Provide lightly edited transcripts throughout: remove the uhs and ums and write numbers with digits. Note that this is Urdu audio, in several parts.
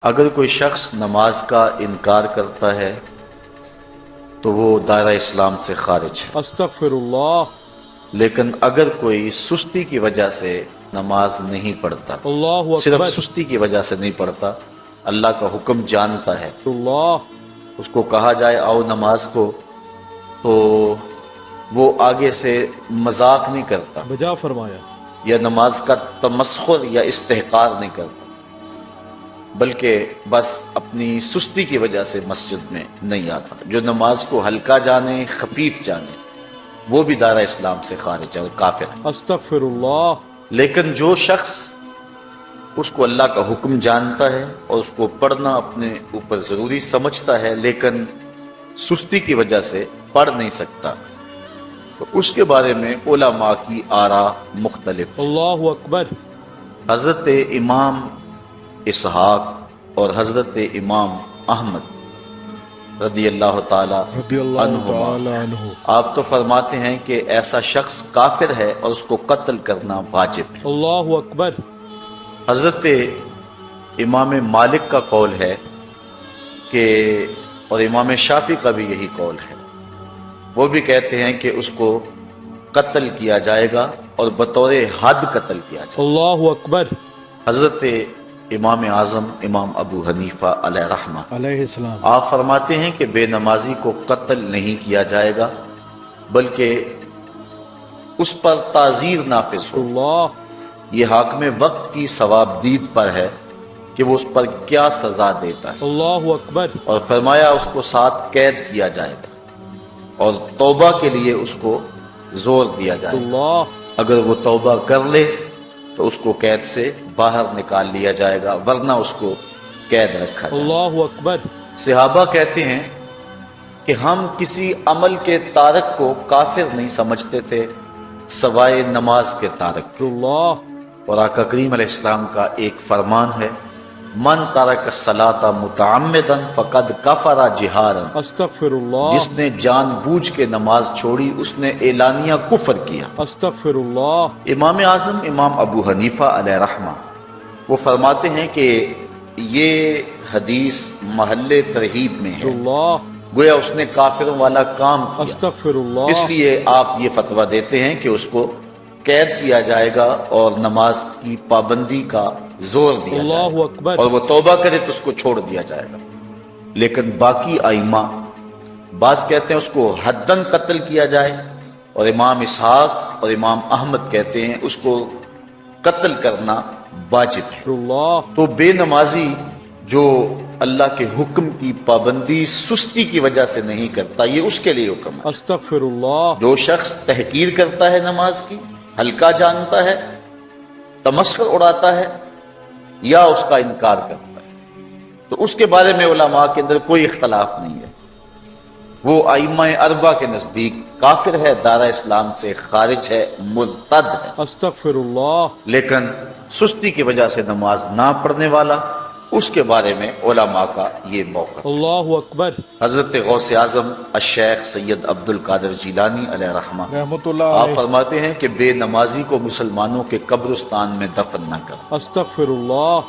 اگر کوئی شخص نماز کا انکار کرتا ہے تو وہ دائرہ اسلام سے خارج ہے، استغفر اللہ، لیکن اگر کوئی سستی کی وجہ سے نماز نہیں پڑھتا، اللہ صرف اکبر، سستی کی وجہ سے نہیں پڑھتا، اللہ کا حکم جانتا ہے، اللہ، اس کو کہا جائے آؤ نماز کو، تو وہ آگے سے مذاق نہیں کرتا بجا فرمایا، یا نماز کا تمسخر یا استحقار نہیں کرتا، بلکہ بس اپنی سستی کی وجہ سے مسجد میں نہیں آتا۔ جو نماز کو ہلکا جانے، خفیف جانے، وہ بھی دائرہ اسلام سے خارج ہے اور کافر ہے۔ استغفر اللہ، لیکن جو شخص اس کو اللہ کا حکم جانتا ہے اور اس کو پڑھنا اپنے اوپر ضروری سمجھتا ہے لیکن سستی کی وجہ سے پڑھ نہیں سکتا، تو اس کے بارے میں علماء کی آراء مختلف۔ اللہ اکبر، حضرت امام اسحاق اور حضرت امام احمد رضی اللہ تعالی رضی اللہ عنہما، تعالی عنہ، آپ تو فرماتے ہیں کہ ایسا شخص کافر ہے اور اس کو قتل کرنا واجب ہے۔ اللہ اکبر، حضرت امام مالک کا قول ہے کہ، اور امام شافعی کا بھی یہی قول ہے، وہ بھی کہتے ہیں کہ اس کو قتل کیا جائے گا اور بطور حد قتل کیا جائے گا۔ اللہ اکبر، حضرت امام اعظم امام ابو حنیفہ علیہ رحمہ، علیہ السلام، آپ فرماتے ہیں کہ بے نمازی کو قتل نہیں کیا جائے گا بلکہ اس پر تعزیر نافذ ہو۔ اللہ، یہ حاکم وقت کی ثوابدید پر ہے کہ وہ اس پر کیا سزا دیتا ہے، اللہ اکبر، اور فرمایا اس کو 7 قید کیا جائے گا اور توبہ کے لیے اس کو زور دیا جائے گا۔ اللہ، اگر وہ توبہ کر لے تو اس کو قید سے باہر نکال لیا جائے گا، ورنہ اس کو قید رکھا جائے گا۔ اللہ اکبر، صحابہ کہتے ہیں کہ ہم کسی عمل کے تارک کو کافر نہیں سمجھتے تھے سوائے نماز کے تارک۔ اللہ، اور آقا کریم علیہ السلام کا ایک فرمان ہے، من ترک الصلاۃ متعمدا فقد کفر جہارا، استغفر اللہ، جس نے جان بوجھ کے نماز چھوڑی اس نے اعلانیہ کفر کیا۔ استغفر اللہ، امام اعظم امام ابو حنیفہ علیہ رحمہ وہ فرماتے ہیں کہ یہ حدیث محل ترہیب میں ہے، اللہ، گویا اس نے کافروں والا کام کیا، استغفر اللہ، اس لیے آپ یہ فتویٰ دیتے ہیں کہ اس کو قید کیا جائے گا اور نماز کی پابندی کا زور دیا جائے اللہ گا، اکبر، اور وہ توبہ کرے تو اس کو چھوڑ دیا جائے گا۔ لیکن باقی ائمہ بعض کہتے ہیں اس کو حداً قتل کیا جائے، اور امام اسحاق اور امام احمد کہتے ہیں اس کو قتل کرنا واجب ہے۔ اللہ، تو بے نمازی جو اللہ کے حکم کی پابندی سستی کی وجہ سے نہیں کرتا، یہ اس کے لیے حکم ہے۔ استغفر اللہ، جو شخص تحقیر کرتا ہے نماز کی، ہلکا جانتا ہے، تمسخر اڑاتا ہے یا اس کا انکار کرتا ہے، تو اس کے بارے میں علماء کے اندر کوئی اختلاف نہیں ہے، وہ ائمہ اربعہ کے نزدیک کافر ہے، دائرہ اسلام سے خارج ہے، مرتد ہے۔ استغفر اللہ، لیکن سستی کی وجہ سے نماز نہ پڑھنے والا، اس کے بارے میں علماء کا یہ موقف ہے۔ اللہ اکبر، حضرت غوث اعظم الشیخ سید عبد القادر جیلانی علیہ رحمہ رحمت اللہ آپ علیہ، فرماتے ہیں کہ بے نمازی کو مسلمانوں کے قبرستان میں دفن نہ کر۔ استغفر اللہ،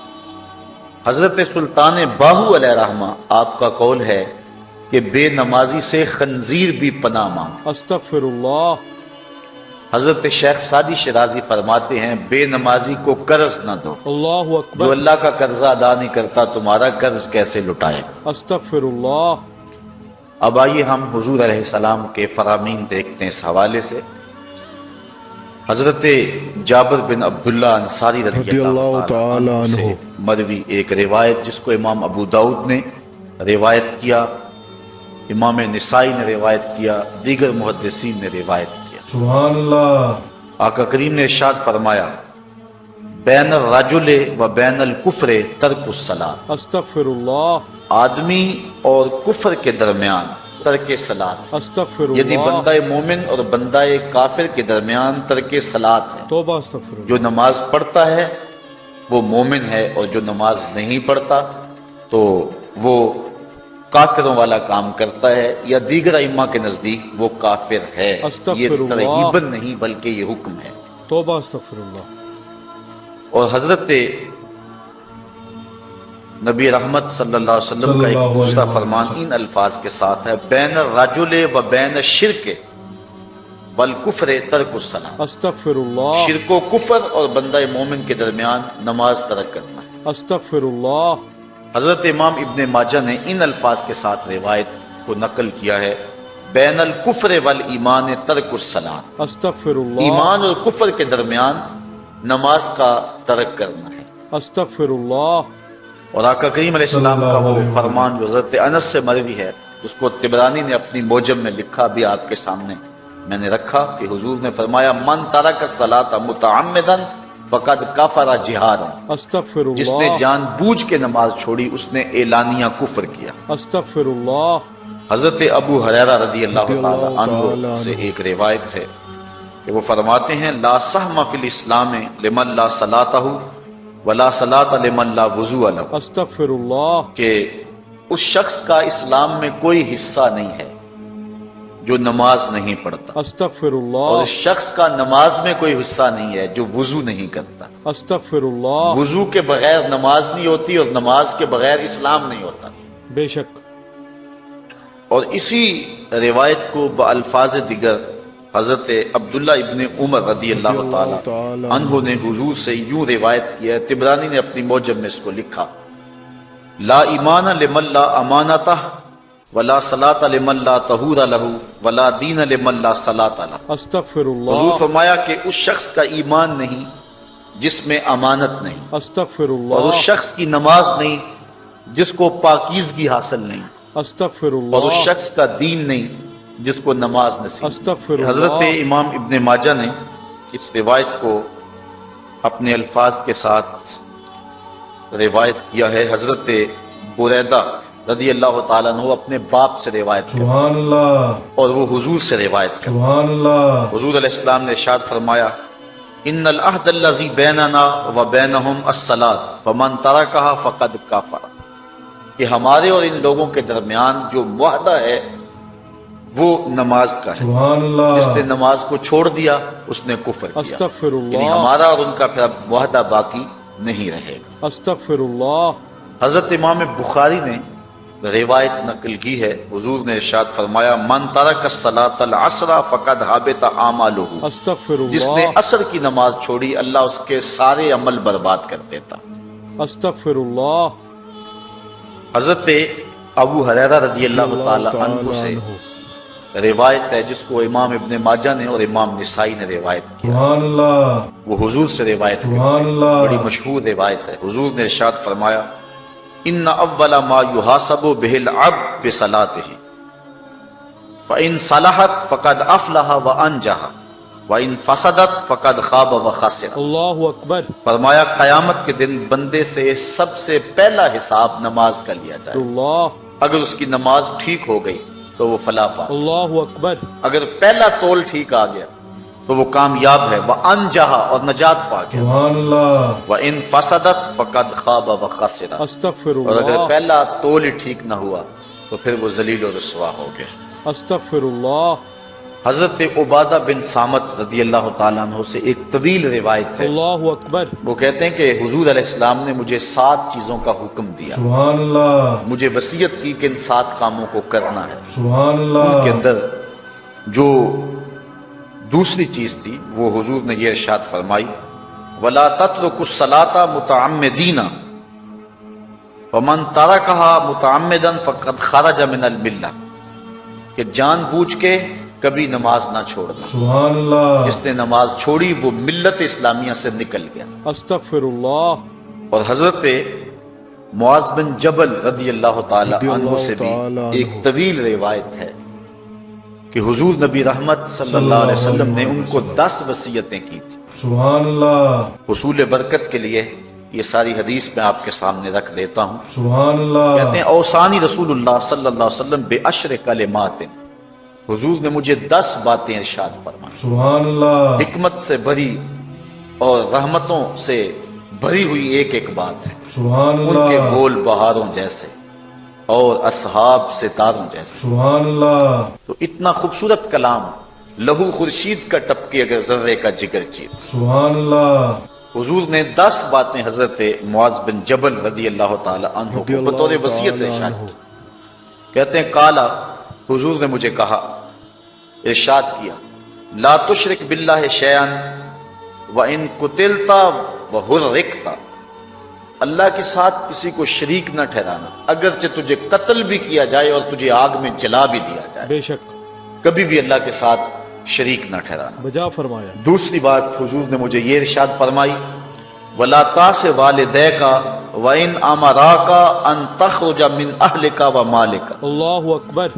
حضرت سلطان باہو علیہ رحمہ آپ کا قول ہے کہ بے نمازی سے خنزیر بھی پناہ مانگ۔ استغفر اللہ، حضرت شیخ سعدی شرازی فرماتے ہیں بے نمازی کو قرض نہ دو، اللہ جو اکبر، اللہ کا قرضہ ادا نہیں کرتا تمہارا قرض کیسے لٹائے گا۔ استغفر اللہ، اب آئیے ہم حضور علیہ السلام کے فرامین دیکھتے ہیں اس حوالے سے۔ حضرت جابر بن عبداللہ انصاری رضی اللہ تعالی عنہ سے مروی ایک روایت جس کو امام ابو داؤد نے روایت کیا، امام نسائی نے روایت کیا، دیگر محدثین نے روایت کیا۔ سبحان اللہ، آقا کریم نے ارشاد فرمایا بین الرجل و بین الکفر ترک الصلاۃ، استغفر اللہ، آدمی اور کفر کے درمیان ترک صلاۃ، استغفر یعنی اللہ، بندہ مومن اور بندہ کافر کے درمیان ترک صلاۃ ہے۔ توبہ، استغفر اللہ، جو نماز پڑھتا ہے وہ مومن ہے، اور جو نماز نہیں پڑھتا تو وہ کافروں والا کام کرتا ہے، یا دیگر ائمہ کے نزدیک وہ کافر ہے۔ استغفر یہ اللہ، ترغیباً نہیں بلکہ یہ حکم ہے۔ توبہ، استغفر اللہ، اور حضرت نبی رحمت صلی اللہ علیہ وسلم کا ایک دوسرا فرمان ان الفاظ کے ساتھ ہے، بین الرجل و بین الشرک والکفر ترک الصلاۃ، استغفر اللہ، شرک و کفر اور بندہ مومن کے درمیان نماز ترک کرنا ہے۔ استغفر اللہ، حضرت امام ابن ماجہ نے ان الفاظ کے ساتھ روایت کو نقل کیا ہے، بین الکفر والایمان ترک الصلاۃ، استغفر اللہ، ایمان اور کفر کے درمیان نماز کا ترک کرنا ہے۔ استغفر اللہ، اور آقا کریم علیہ السلام کا وہ فرمان جو حضرت انس سے مروی ہے، اس کو طبرانی نے اپنی موجم میں لکھا، بھی آپ کے سامنے میں نے رکھا، کہ حضور نے فرمایا من ترک الصلاۃ متعمدا فقد کفر جہارا، استغفر جس نے اللہ، جان بوجھ کے نماز چھوڑی اس نے اعلانیہ کفر کیا۔ استغفر اللہ، حضرت ابو ہریرہ رضی اللہ تعالی عنہ سے ایک روایت ہے کہ وہ فرماتے ہیں لا سہم فی الاسلام لمن لا صلاۃ ولا صلاۃ لمن لا وضوء لہ، استغفر اللہ، کہ اس شخص کا اسلام میں کوئی حصہ نہیں ہے جو نماز نہیں پڑھتا، استغفر اور اللہ، اس شخص کا نماز میں کوئی حصہ نہیں ہے جو وضو نہیں کرتا۔ استغفر اللہ، وضو کے بغیر نماز نہیں ہوتی اور نماز کے بغیر اسلام نہیں ہوتا۔ بے شک، اور اسی روایت کو بالفاظ دیگر حضرت عبداللہ ابن عمر رضی اللہ تعالی عنہ نے حضور سے یوں روایت کیا ہے، طبرانی نے اپنی موجم میں اس کو لکھا، لا ایمان لمن لا امانتہ ولا صلاۃ لمن لا طہور لہ ولا دین لمن لا صلاۃ لہ۔ استغفر حضور اللہ، فرمایا کہ اس شخص کا ایمان نہیں جس میں امانت نہیں، استغفر اور اس اللہ، شخص کی نماز نہیں جس کو پاکیزگی حاصل نہیں، استغفر اور اس اللہ، شخص کا دین نہیں جس کو نماز نصیب۔ استغفر حضرت اللہ، امام ابن ماجہ نے اس روایت کو اپنے الفاظ کے ساتھ روایت کیا ہے۔ حضرت بریدہ رضی اللہ تعالیٰ عنہ اپنے باپ سے روایت کرتے ہیں سبحان اللہ، اور وہ حضور سے روایت کرتے ہیں۔ سبحان اللہ، حضور علیہ السلام نے ارشاد فرمایا ان العہد الذی بیننا و بینہم الصلاۃ فمن ترکہا فقد کفر، کہ ہمارے اور ان لوگوں کے درمیان جو معاہدہ ہے وہ نماز کا ہے، سبحان اللہ، جس نے نماز کو چھوڑ دیا اس نے کفر کیا، استغفر یعنی اللہ، ہمارا اور ان کا پھر اب معاہدہ باقی نہیں رہے گا۔ استغفر اللہ، حضرت امام بخاری نے روایت نقل کی ہے، حضور نے ارشاد فرمایا من ترک الصلاۃ العصر فقد حبط اعمالہ، استغفر جس نے اللہ، عصر کی نماز چھوڑی اللہ اس کے سارے عمل برباد کر دیتا۔ استغفر اللہ، حضرت ابو ہریرہ رضی اللہ تعالی عنہ سے روایت ہے جس کو امام ابن ماجہ نے اور امام نسائی نے روایت کیا، سبحان اللہ، وہ حضور سے روایت کرتے سبحان ہیں، اللہ، بڑی مشہور روایت ہے۔ حضور نے ارشاد فرمایا ان اول ما یحاسب به العبد بصلاته فان صلحت فقد افلح وانجح وان فسدت فقد خاب وخسر۔ اللہ اکبر، فرمایا قیامت کے دن بندے سے سب سے پہلا حساب نماز کا لیا جائے، اللہ، اگر اس کی نماز ٹھیک ہو گئی تو وہ فلاح پا، اللہ اکبر، اگر پہلا تول ٹھیک آ گیا تو وہ کامیاب ہے، وانجح اور نجات پا گیا، سبحان اللہ، وان فسدت فقد خاب وخسر، استغفر اور اگر اللہ، پہلا تول ہی ٹھیک نہ ہوا تو پھر وہ ذلیل و رسوا ہو گیا۔ استغفر اللہ، حضرت عبادہ بن صامت رضی اللہ تعالیٰ عنہ سے ایک طویل روایت ہے، اللہ اکبر، وہ کہتے ہیں کہ حضور علیہ السلام نے مجھے 7 چیزوں کا حکم دیا، سبحان اللہ، مجھے وصیت کی کہ ان 7 کاموں کو کرنا ہے۔ سبحان ان کے اللہ، اندر جو دوسری چیز تھی وہ حضور نے یہ ارشاد فرمائی وَلَا تَتْرُكُ الصَّلَاةَ مُتَعَمِّدِينَ وَمَن تَرَكَهَا مُتَعَمِّدًا فَقَدْ خَرَجَ مِنَ الْمِلَّةِ، کہ جان بوجھ کے کبھی نماز نہ چھوڑنا، سبحان اللہ، جس نے نماز چھوڑی وہ ملت اسلامیہ سے نکل گیا۔ استغفر اللہ، اور حضرت معاذ بن جبل رضی اللہ تعالی عنہ سے بھی ایک طویل روایت ہے کہ حضور نبی رحمت صلی اللہ علیہ وسلم نے ان کو 10 وصیتیں کی تھی۔ سبحان اللہ، حصول برکت کے لیے یہ ساری حدیث میں آپ کے سامنے رکھ دیتا ہوں۔ سبحان اللہ، کہتے ہیں اوصانی رسول اللہ صلی اللہ علیہ وسلم بِعَشْرِ کلمات، حضور نے مجھے 10 باتیں ارشاد فرمائیں، سبحان اللہ، حکمت سے بھری اور رحمتوں سے بھری ہوئی ایک ایک بات ہے، سبحان ان کے اللہ، بول بہاروں جیسے اور اصحاب ستاروں جیسے۔ سبحان اللہ، تو اتنا خوبصورت کلام، لہو خورشید کا ٹپکے اگر ذرے کا جگر چیر، سبحان اللہ، حضور نے 10 باتیں حضرت معاذ بن جبل رضی اللہ تعالی عنہ کو بطور وصیت ارشاد کی. کہتے ہیں قالا، حضور نے مجھے کہا، ارشاد کیا، لا تشرک باللہ شیئا وان قتلت وحرقت، اللہ کے ساتھ کسی کو شریک نہ ٹھہرانا، اگرچہ تجھے قتل بھی کیا جائے اور تجھے آگ میں جلا بھی دیا جائے، بے شک کبھی بھی اللہ کے ساتھ شریک نہ ٹھہرانا. بجا فرمایا. دوسری بات حضور نے مجھے یہ ارشاد فرمائی، وَلَا تَعْصِ وَالِدَيْكَ وَإِنْ أَمَرَاكَ أَن تَخْرُجَ مِنْ أَهْلِكَ وَمَالِكَ، اللہ اکبر.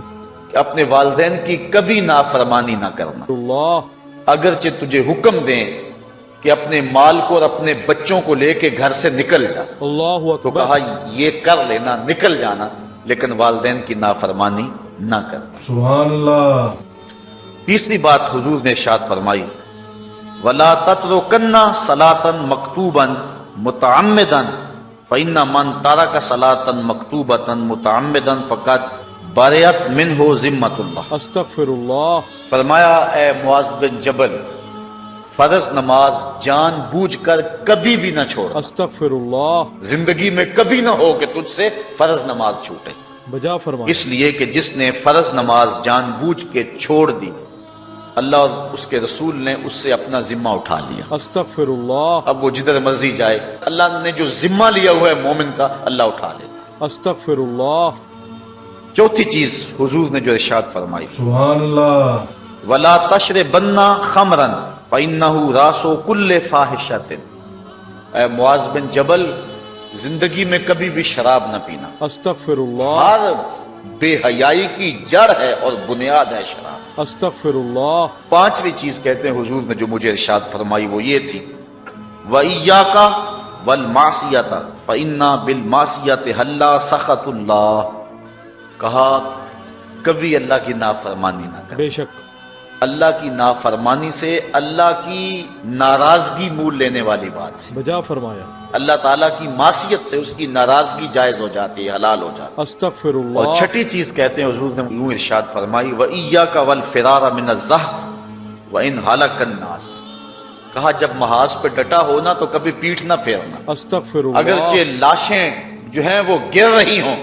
کہ اپنے والدین کی کبھی نافرمانی نہ کرنا، اللہ اگرچہ تجھے حکم دیں کہ اپنے مال کو اور اپنے بچوں کو لے کے گھر سے نکل جا، اللہ تو اکبر. کہا یہ کر لینا، نکل جانا، لیکن والدین کی نافرمانی نہ کرنا. سبحان اللہ. تیسری بات حضور نے ارشاد فرمائی، وَلَا تَتْرُكَنَّ صَلَاةً مَكْتُوبًا مُتَعَمِّدًا فَإِنَّ مَنْ تَرَكَ صَلَاةً مَكْتُوبَةً مُتَعَمِّدًا فَقَدْ بَرِئَتْ مِنْهُ ذِمَّةُ اللَّهِ. استغفر اللہ. فرمایا اے معاذ بن جبل، فرض نماز جان بوجھ کر کبھی بھی نہ چھوڑ، استغفر اللہ. زندگی میں کبھی نہ ہو کہ تجھ سے فرض نماز چھوٹے، بجا فرمایا. اس لیے کہ جس نے فرض نماز جان بوجھ کے چھوڑ دی، اللہ اور اس کے رسول نے اس سے اپنا ذمہ اٹھا لیا. استغفر اللہ. اب وہ جدھر مرضی جائے، اللہ نے جو ذمہ لیا ہوا ہے مومن کا، اللہ اٹھا لیتا. استغفر اللہ. چوتھی چیز حضور نے جو ارشاد فرمائی، سبحان اللہ. وَلَا تَشْرِبَنَّ خَمْرًا فَإِنَّهُ رَأْسُ كُلِّ فَاحِشَةٍ. اے معاذ بن جبل، زندگی میں کبھی بھی شراب نہ پینا، استغفر اللہ. ہر بے حیائی کی جڑ ہے اور بنیاد ہے شراب. استغفر اللہ. پانچویں چیز کہتے ہیں حضور نے جو مجھے ارشاد فرمائی وہ یہ تھی، وَإِيَّاكَ وَالْمَعْصِيَةَ فَإِنَّ بِالْمَعْصِيَةِ حَلَّ سَخَطُ اللَّهِ. کہا کبھی اللہ کی نافرمانی نہ کر، بے شک اللہ کی نافرمانی سے اللہ کی ناراضگی مول لینے والی بات ہے. بجا فرمایا. اللہ تعالیٰ کی معصیت سے اس کی ناراضگی جائز ہو جاتی ہے، حلال ہو جاتی ہے. استغفر اور اللہ. چھٹی چیز کہتے ہیں حضور نے یوں ارشاد فرمائی، وَإِيَّاكَ وَالْفِرَارَ مِنَ الزَّحْفِ وَإِنْ هَلَكَ النَّاسِ. کہا جب محاذ پہ ڈٹا ہونا تو کبھی پیٹھ نہ پھیرنا، استغفر اللہ. اگرچہ لاشیں جو ہیں وہ گر رہی ہوں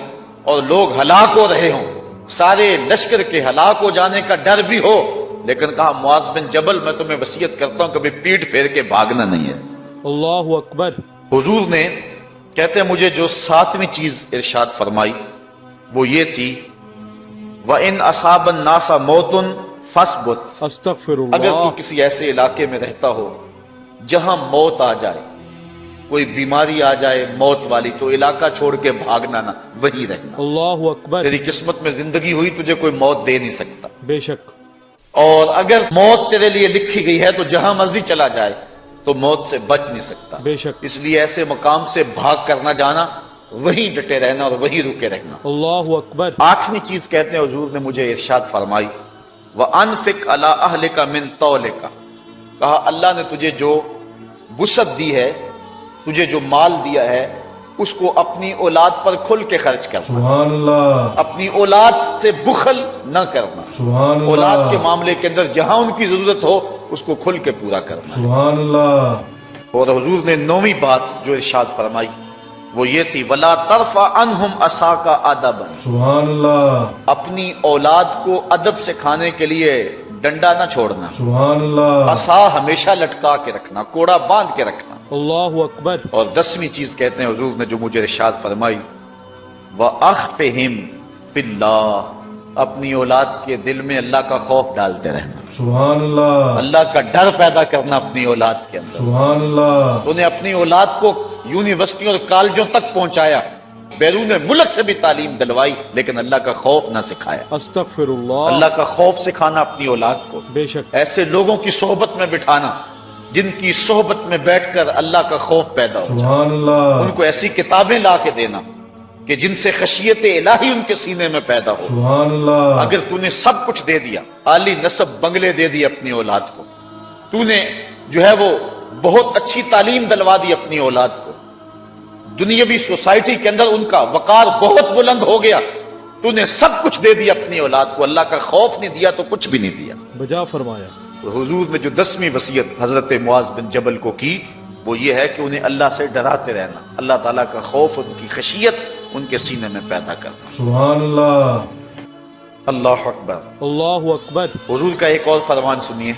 اور لوگ ہلاک ہو رہے ہوں، سارے لشکر کے ہلاک ہو جانے کا ڈر بھی ہو، لیکن کہا معاذ بن جبل میں تمہیں وصیت کرتا ہوں کبھی پیٹ پھیر کے بھاگنا نہیں ہے. اللہ اکبر. حضور نے کہتے ہیں مجھے جو ساتویں چیز ارشاد فرمائی وہ یہ تھی، وَإِنْ أَصَابَ النَّاسَ مَوْتٌ فَاصْبُتْ. استغفر اگر اللہ. تو کسی ایسے علاقے میں رہتا ہو جہاں موت آ جائے، کوئی بیماری آ جائے موت والی، تو علاقہ چھوڑ کے بھاگنا نہ، وہیں رہنا. اللہ اکبر. تیری قسمت میں زندگی ہوئی، تجھے کوئی موت دے نہیں سکتا. بے شک اور اگر موت تیرے لیے لکھی گئی ہے تو جہاں مرضی چلا جائے تو موت سے بچ نہیں سکتا. بے شک. اس لیے ایسے مقام سے بھاگ کر نہ جانا، وہیں ڈٹے رہنا اور وہیں رکے رہنا. اللہ اکبر. آٹھویں چیز کہتے ہیں حضور نے مجھے ارشاد فرمائی، وَأَنفِقْ عَلَىٰ أَهْلِكَ مِن طَوْلِكَ. کہا اللہ نے تجھے جو وسعت دی ہے، تجھے جو مال دیا ہے، اس کو اپنی اولاد پر کھل کے خرچ کرنا. سبحان اللہ. اپنی اولاد سے بخل نہ کرنا. سبحان اللہ. اولاد کے معاملے کے اندر جہاں ان کی ضرورت ہو اس کو کھل کے پورا کرنا. سبحان اللہ. اور حضور نے نویں بات جو ارشاد فرمائی وہ یہ تھی، وَلَا تَرْفَعْ عَنْهُمْ عَصَاكَ أَدَبًا. سبحان اللہ. اپنی اولاد کو ادب سکھانے کے لیے ڈنڈا نہ چھوڑنا، سبحان اللہ. عصا ہمیشہ لٹکا کے رکھنا، کوڑا باندھ کے رکھنا. اللہ اکبر. اور 10ویں چیز کہتے ہیں حضور نے جو مجھے ارشاد فرمائی، وَأَخْفِهِمْ فِي اللَّهِ. اپنی اولاد کے دل میں اللہ کا خوف ڈالتے رہنا، سبحان اللہ. اللہ کا ڈر پیدا کرنا اپنی اولاد کے اندر. سبحان اللہ. تو نے اپنی اولاد کو یونیورسٹیوں اور کالجوں تک پہنچایا، بیرون ملک سے بھی تعلیم دلوائی، لیکن اللہ کا خوف نہ سکھایا. استغفر اللہ. اللہ کا خوف سکھانا اپنی اولاد کو، بے شک ایسے لوگوں کی صحبت میں بٹھانا جن کی صحبت میں بیٹھ کر اللہ کا خوف پیدا ہو جائے. سبحان اللہ. ان کو ایسی کتابیں لا کے دینا کہ جن سے خشیت الہی ان کے سینے میں پیدا ہو. سبحان اللہ. اگر تو نے سب کچھ دے دیا، عالی نسب بنگلے دے دی اپنی اولاد کو، تو نے جو ہے وہ بہت اچھی تعلیم دلوا دی اپنی اولاد کو، دنیاوی سوسائٹی کے اندر ان کا وقار بہت بلند ہو گیا، تو نے سب کچھ دے دیا اپنی اولاد کو، اللہ کا خوف نہیں دیا تو کچھ بھی نہیں دیا. بجا فرمایا. تو حضور نے جو 10ویں وصیت حضرت معاذ بن جبل کو کی وہ یہ ہے کہ انہیں اللہ سے ڈراتے رہنا، اللہ تعالیٰ کا خوف، ان کی خشیت ان کے سینے میں پیدا کرنا۔ سبحان اللہ، اللہ اکبر۔ اللہ اکبر۔ حضور کا ایک اور فرمان سنیے۔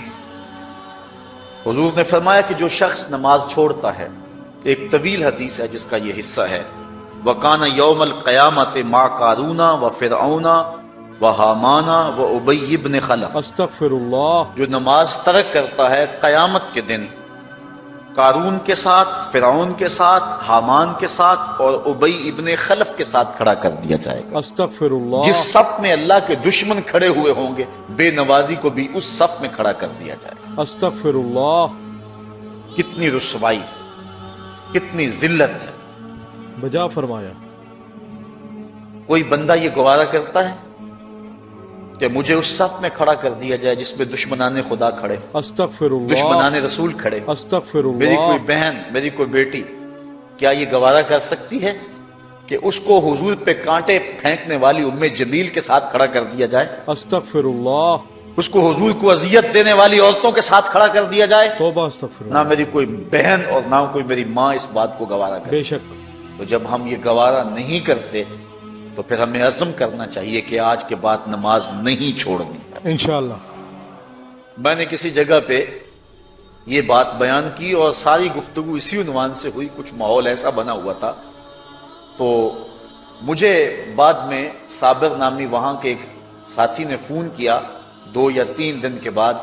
حضور نے فرمایا کہ جو شخص نماز چھوڑتا ہے، ایک طویل حدیث ہے جس کا یہ حصہ ہے، وَقَانَ يَوْمَ الْقِيَامَةِ مَعَ قَارُونَ وَفِرْعَوْنَ وَحَامَانَ وَأُبَيِّ بْنِ خَلَف۔ استغفر اللہ۔ جو نماز ترک کرتا ہے قیامت کے دن قارون کے ساتھ، فرعون کے ساتھ، حامان کے ساتھ اور ابی ابن خلف کے ساتھ کھڑا کر دیا جائے گا۔ استغفر اللہ۔ جس صف میں اللہ کے دشمن کھڑے ہوئے ہوں گے، بے نوازی کو بھی اس صف میں کھڑا کر دیا جائے گا۔ استغفر اللہ۔ کتنی رسوائی، کتنی ذلت ہے۔ بجا فرمایا۔ کوئی بندہ یہ گوارا کرتا ہے کہ مجھے اس صف میں کھڑا کر دیا جائے جس میں دشمنان خدا کھڑے، استغفر اللہ۔ دشمنان رسول کھڑے، استغفر میری اللہ۔ کوئی بہن، میری کوئی بیٹی کیا یہ گوارا کر سکتی ہے کہ اس کو حضور پہ کانٹے پھینکنے والی ام جمیل کے ساتھ کھڑا کر دیا جائے، استغفر اللہ۔ اس کو حضور کو اذیت دینے والی عورتوں کے ساتھ کھڑا کر دیا جائے؟ توبہ استغفر نہ اللہ۔ میری کوئی بہن اور نہ کوئی میری ماں اس بات کو گوارا کرے۔ بے شک۔ تو جب ہم یہ گوارا نہیں کرتے تو پھر ہمیں عزم کرنا چاہیے کہ آج کے بعد نماز نہیں چھوڑنی ہے۔ انشاءاللہ۔ میں نے کسی جگہ پہ یہ بات بیان کی اور ساری گفتگو اسی عنوان سے ہوئی، کچھ ماحول ایسا بنا ہوا تھا، تو مجھے بعد میں صابر نامی وہاں کے ایک ساتھی نے فون کیا 2 یا 3 دن کے بعد،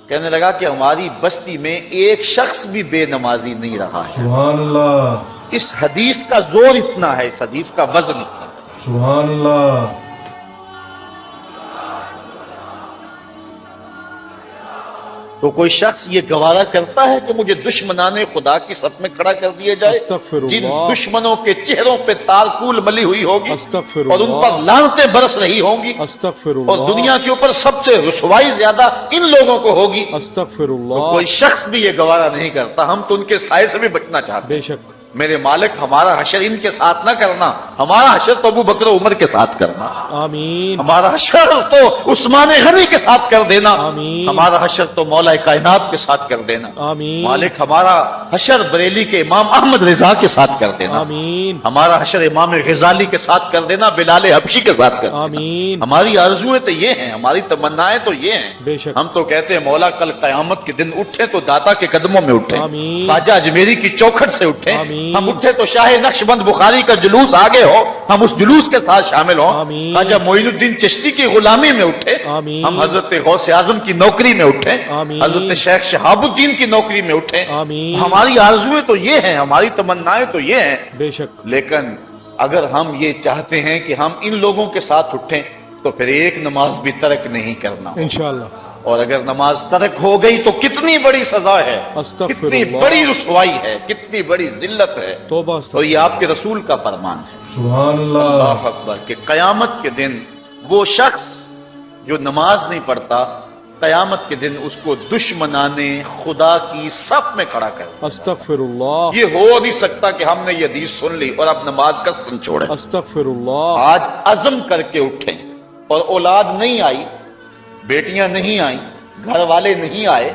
کہنے لگا کہ ہماری بستی میں ایک شخص بھی بے نمازی نہیں رہا ہے۔ سبحان اللہ، اس حدیث کا زور اتنا ہے، اس حدیث کا وزن اتنا ہے۔ سبحان اللہ، تو کوئی شخص یہ گوارا کرتا ہے کہ مجھے دشمنان خدا کی صف میں کھڑا کر دیا جائے، استغفر جن اللہ۔ دشمنوں کے چہروں پہ تالکول ملی ہوئی ہوگی استغفر اور ان اللہ۔ پر لعنتیں برس رہی ہوں گی، استغفر اور اللہ۔ دنیا کے اوپر سب سے رسوائی زیادہ ان لوگوں کو ہوگی، استغفر تو اللہ۔ کوئی شخص بھی یہ گوارا نہیں کرتا۔ ہم تو ان کے سائے سے بھی بچنا چاہتے بے ہیں۔ شک۔ میرے مالک، ہمارا حشر ان کے ساتھ نہ کرنا، ہمارا حشر تو ابو بکر و عمر کے ساتھ کرنا، آمین۔ ہمارا حشر تو عثمان غنی کے ساتھ کر دینا، آمین۔ ہمارا حشر تو مولا کائنات کے ساتھ کر دینا، آمین۔ مالک ہمارا حشر بریلی کے امام احمد رضا کے ساتھ کر دینا، آمین۔ ہمارا حشر امام غزالی کے ساتھ کر دینا، بلال حبشی کے ساتھ کر دینا۔ آمین۔ ہماری آرزویں تو یہ ہیں، ہماری تمنائیں تو یہ ہیں۔ بے شک۔ ہم تو کہتے ہیں مولا کل قیامت کے دن اٹھے تو داتا کے قدموں میں اٹھے، آمین۔ خواجہ اجمیری کی چوکھٹ سے اٹھے، آمین۔ ہم اٹھے تو شاہ نقشبند بخاری کا جلوس آگے ہو، ہم اس جلوس کے ساتھ شامل ہوں، آمین۔ خواجہ معین الدین چشتی کی غلامی میں اٹھے، آمین۔ ہم حضرت غوث اعظم کی نوکری میں اٹھے، آمین۔ حضرت شیخ شہاب الدین کی نوکری میں اٹھے۔ آمین۔ ہماری آرزویں تو یہ ہیں، ہماری تمنائیں تو یہ ہیں، بے شک۔ لیکن اگر ہم یہ چاہتے ہیں کہ ہم ان لوگوں کے ساتھ اٹھیں تو پھر ایک نماز بھی ترک نہیں کرنا، انشاءاللہ۔ اور اگر نماز ترک ہو گئی تو کتنی بڑی سزا ہے، استغفر کتنی اللہ۔ بڑی رسوائی ہے، کتنی بڑی ذلت ہے۔ توبہ اور استغفر۔ یہ آپ کے رسول کا فرمان ہے، سبحان اللہ، اللہ اکبر، کہ قیامت کے دن وہ شخص جو نماز نہیں پڑھتا، قیامت کے دن اس کو دشمنان خدا کی صف میں کھڑا کر، استغفر اللہ۔ یہ ہو نہیں سکتا کہ ہم نے یہ حدیث سن لی اور اب نماز کسن چھوڑے۔ استغفر اللہ۔ آج عزم کر کے اٹھیں، اور اولاد نہیں آئی، بیٹیاں نہیں آئیں، گھر والے نہیں آئے،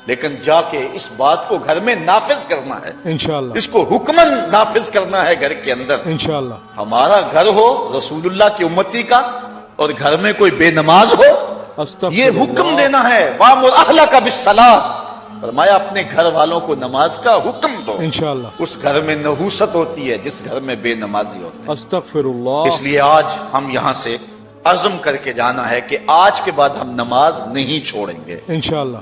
لیکن جا کے اس بات کو گھر میں نافذ کرنا ہے، انشاءاللہ۔ اس کو حکمن نافذ کرنا ہے گھر کے اندر۔ انشاءاللہ۔ ہمارا گھر ہو رسول اللہ کی امتی کا اور گھر میں کوئی بے نماز ہو، استغفر یہ حکم اللہ۔ دینا ہے، وَأْمُرْ أَهْلَكَ بِالصَّلَاةِ، فرمایا اپنے گھر والوں کو نماز کا حکم دو۔ انشاءاللہ۔ اس گھر میں نحوست ہوتی ہے جس گھر میں بے نمازی ہوتی ہے۔ استغفر اللہ۔ اس لیے آج ہم یہاں سے عزم کر کے جانا ہے کہ آج کے بعد ہم نماز نہیں چھوڑیں گے انشاءاللہ۔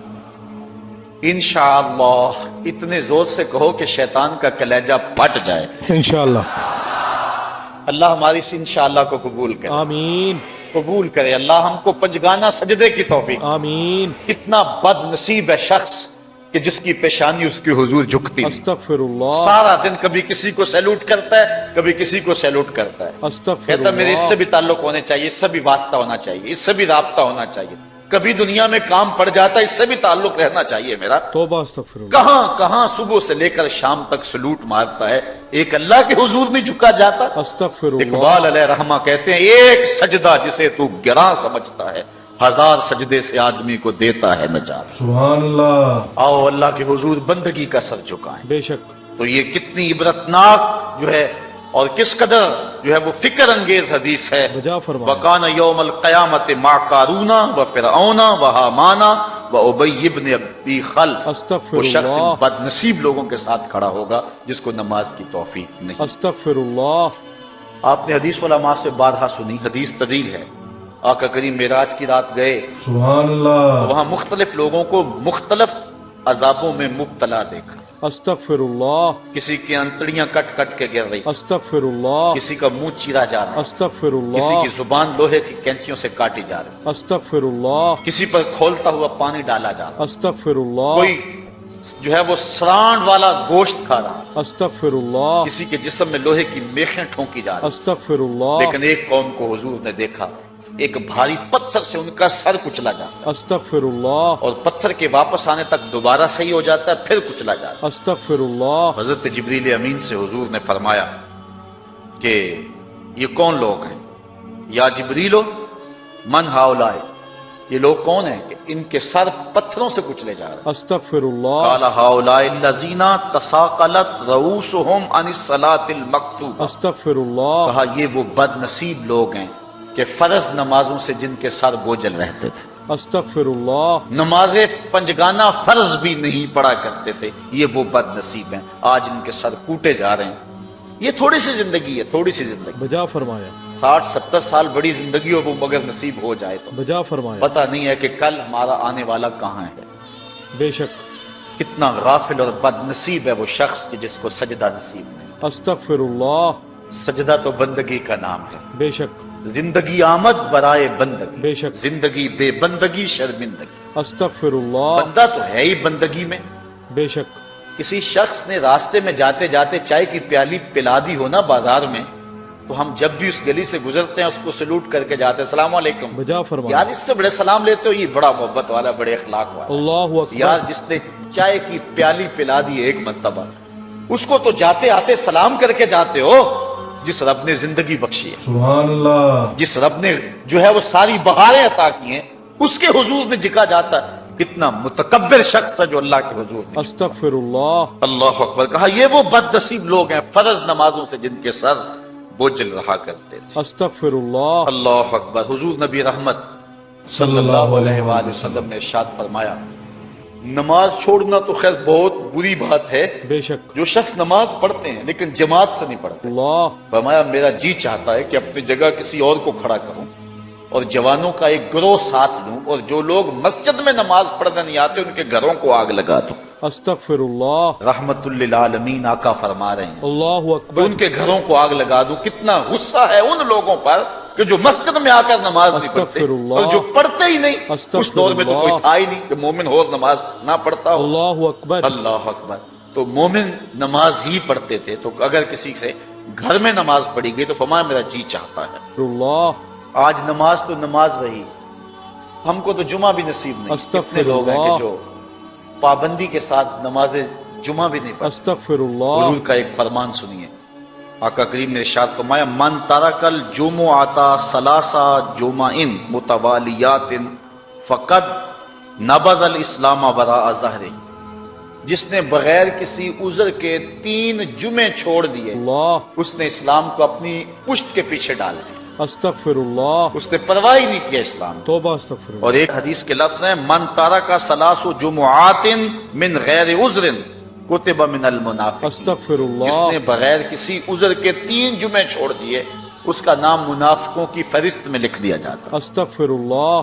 انشاءاللہ۔ اتنے زور سے کہو کہ شیطان کا کلیجہ پھٹ جائے۔ انشاءاللہ۔ اللہ ہماری اس انشاءاللہ کو قبول کرے، آمین۔ قبول کرے۔ اللہ ہم کو پنجگانہ سجدے کی توفیق۔ آمین۔ کتنا بد نصیب ہے شخص کہ جس کی پیشانی اس کی حضور جھکتی ہے، استغفر اللہ۔ سارا دن کبھی کسی کو سیلوٹ کرتا ہے، کبھی کسی کو سیلوٹ کرتا ہے، استغفر کہتا ہے میرے اس سے اللہ۔ بھی تعلق ہونے چاہیے، اس سے بھی واسطہ ہونا چاہیے، اس سے بھی رابطہ ہونا چاہیے، کبھی دنیا میں کام پڑ جاتا ہے، اس سے بھی تعلق رہنا چاہیے میرا۔ توبہ استغفر اللہ۔ کہاں کہاں صبح سے لے کر شام تک سلوٹ مارتا ہے، ایک اللہ کے حضور نہیں جھکا جاتا۔ استغفر اللہ۔ اقبال علیہ رحمہ کہتے ہیں ایک سجدہ جسے تو گراں سمجھتا ہے، 1000 سجدے سے آدمی کو دیتا ہے نجات۔ سبحان اللہ۔ آؤ اللہ کے حضور بندگی کا سر جھکائیں۔ بے شک۔ تو یہ کتنی عبرتناک جو ہے اور کس قدر جو ہے وہ فکر انگیز حدیث ہے۔ بجا فرمایا۔ وَقَانَ يَوْمَ الْقِيَامَةِ مَعَ قَارُونَ وَفِرْعَوْنَ وَهَامَانَ وَأُبَيِّ بْنِ أَبِي خَلْفَ۔ استغفر وہ شخص اللہ۔ بد نصیب لوگوں کے ساتھ کھڑا ہوگا جس کو نماز کی توفیق نہیں۔ استغفر اللہ۔ آپ نے حدیث علماء سے بارہا سنی، حدیث طویل ہے۔ آقا کریم معراج کی رات گئے، سبحان اللہ۔ وہاں مختلف لوگوں کو مختلف عذابوں میں مبتلا دیکھا۔ استغفر اللہ۔ کسی کی انتڑیاں کٹ کٹ کے گر رہی، استغفر اللہ۔ کسی کا منہ چیرا جا رہا، استغفر کسی اللہ۔ کی زبان لوہے کی کینچیوں سے کاٹی جا رہی، استغفر اللہ۔ کسی پر کھولتا ہوا پانی ڈالا جا رہا، استغفر اللہ۔ کوئی جو ہے وہ سرانڈ والا گوشت کھا رہا، استغفر اللہ۔ کسی کے جسم میں لوہے کی میخیں ٹھونکی جا رہی۔ استغفر اللہ۔ لیکن ایک قوم کو حضور نے دیکھا، ایک بھاری پتھر سے ان کا سر کچلا جاتا استغفر اللہ۔ اور پتھر کے واپس آنے تک دوبارہ صحیح ہو جاتا ہے، پھر کچلا جاتا ہے۔ استغفر اللہ۔ حضرت جبریل امین سے حضور نے فرمایا کہ یہ کون لوگ ہیں؟ یا جبریلو من ہاؤلائے، یہ لوگ کون ہیں کہ ان کے سر پتھروں سے کچلے جا رہے ہیں؟ استغفر اللہ۔ قال ہاؤلائے الذین تساقلت رؤوسہم عن الصلاۃ المکتوبہ، استغفر اللہ۔ کہا یہ وہ بد نصیب لوگ ہیں کہ فرض نمازوں سے جن کے سر بوجھل رہتے تھے، استغفر اللہ۔ نماز پنجگانہ فرض بھی نہیں پڑھا کرتے تھے، یہ وہ بد نصیب ہیں آج ان کے سر کوٹے جا رہے ہیں۔ یہ تھوڑی سی زندگی ہے، تھوڑی سی زندگی، بجا فرمایا۔ 60-70 سال بڑی زندگی ہو وہ مگر نصیب ہو جائے تو بجا فرمایا۔ پتہ نہیں ہے کہ کل ہمارا آنے والا کہاں ہے۔ بے شک۔ کتنا غافل اور بد نصیب ہے وہ شخص کہ جس کو سجدہ نصیب نہیں۔ استغفر اللہ۔ سجدہ تو بندگی کا نام ہے۔ بے شک۔ زندگی آمد برائے بندگی، بے شک۔ زندگی بے بندگی شرمندگی۔ استغفر اللہ۔ بندہ تو ہے ہی بندگی میں۔ بے شک۔ کسی شخص نے راستے میں جاتے جاتے چائے کی پیالی پلا دی ہونا بازار میں، تو ہم جب بھی اس گلی سے گزرتے ہیں اس کو سلوٹ کر کے جاتے ہیں، السلام علیکم، بجا فرمایا۔ یار اس سے بڑے سلام لیتے ہو، یہ بڑا محبت والا، بڑے اخلاق والا۔ اللہ یار اکبر۔ جس نے چائے کی پیالی پلا دی ایک مرتبہ، اس کو تو جاتے آتے سلام کر کے جاتے ہو جس رب نے زندگی بخشی ہے، سبحان اللہ۔ جس رب نے جو ہے وہ ساری بہاریں عطا کی ہیں، اس کے حضور میں جھکا جاتا ہے۔ کتنا متکبر شخص ہے جو اللہ کے حضور میں۔ استغفر اللہ۔ اللہ اکبر، کہا یہ وہ بد نصیب لوگ ہیں فرض نمازوں سے جن کے سر بوجھل رہا کرتے تھے۔ استغفر اللہ۔ اللہ اکبر۔ حضور نبی رحمت صلی اللہ علیہ وآلہ وسلم نے ارشاد فرمایا، نماز چھوڑنا تو خیر بہت بری بات ہے، بے شک۔ جو شخص نماز پڑھتے ہیں لیکن جماعت سے نہیں پڑھتے۔ اللہ۔ فرمایا میرا جی چاہتا ہے کہ اپنی جگہ کسی اور کو کھڑا کروں اور جوانوں کا ایک گروہ ساتھ لوں، اور جو لوگ مسجد میں نماز پڑھنے نہیں آتے ان کے گھروں کو آگ لگا دوں۔ استغفر اللہ۔ رحمت للعالمین آقا فرما رہے ہیں اللہ کہ اکبر۔ ان کے گھروں کو آگ لگا دوں۔ کتنا غصہ ہے ان لوگوں پر کہ جو مسجد میں آ کر نماز نہیں پڑھتے استغفر اللہ۔ اور جو پڑھتے ہی نہیں۔ استغفر اس دور میں تو اللہ۔ کوئی تھا ہی نہیں کہ مومن ہو نماز نہ پڑھتا ہو۔ اللہ اکبر۔ اللہ اکبر۔ تو مومن نماز ہی پڑھتے تھے، تو اگر کسی سے گھر میں نماز پڑھی گئی تو فرمایا میرا جی چاہتا ہے۔ اللہ۔ آج نماز تو نماز رہی، ہم کو تو جمعہ بھی نصیب نہیں۔ استغفر کتنے لوگ ہیں کہ اللہ۔ جو پابندی کے ساتھ نماز جمعہ بھی نہیں پڑھتے۔ استغفر اللہ۔ حضور کا ایک فرمان سنیے، آقا کریم نے ارشاد فرمایا من ترک الجمعۃ ثلاث جمع متوالیات فقد نبذ الاسلام وراء ظہرہ، جس نے بغیر کسی عذر کے 3 جمعے چھوڑ دیے اللہ۔ اس نے اسلام کو اپنی پشت کے پیچھے ڈال دیا، استغفر اللہ۔ اس نے پرواہ ہی نہیں کیا اسلام کی۔ توبہ استغفر اللہ۔ اور ایک حدیث کے لفظ ہیں من ترک ثلاث جمعات من غیر عذر کتب من المنافقین، استغفر اللہ۔ جس نے بغیر کسی عذر کے 3 جمعے چھوڑ دیے اس کا نام منافقوں کی فہرست میں لکھ دیا جاتا۔ استغفر اللہ۔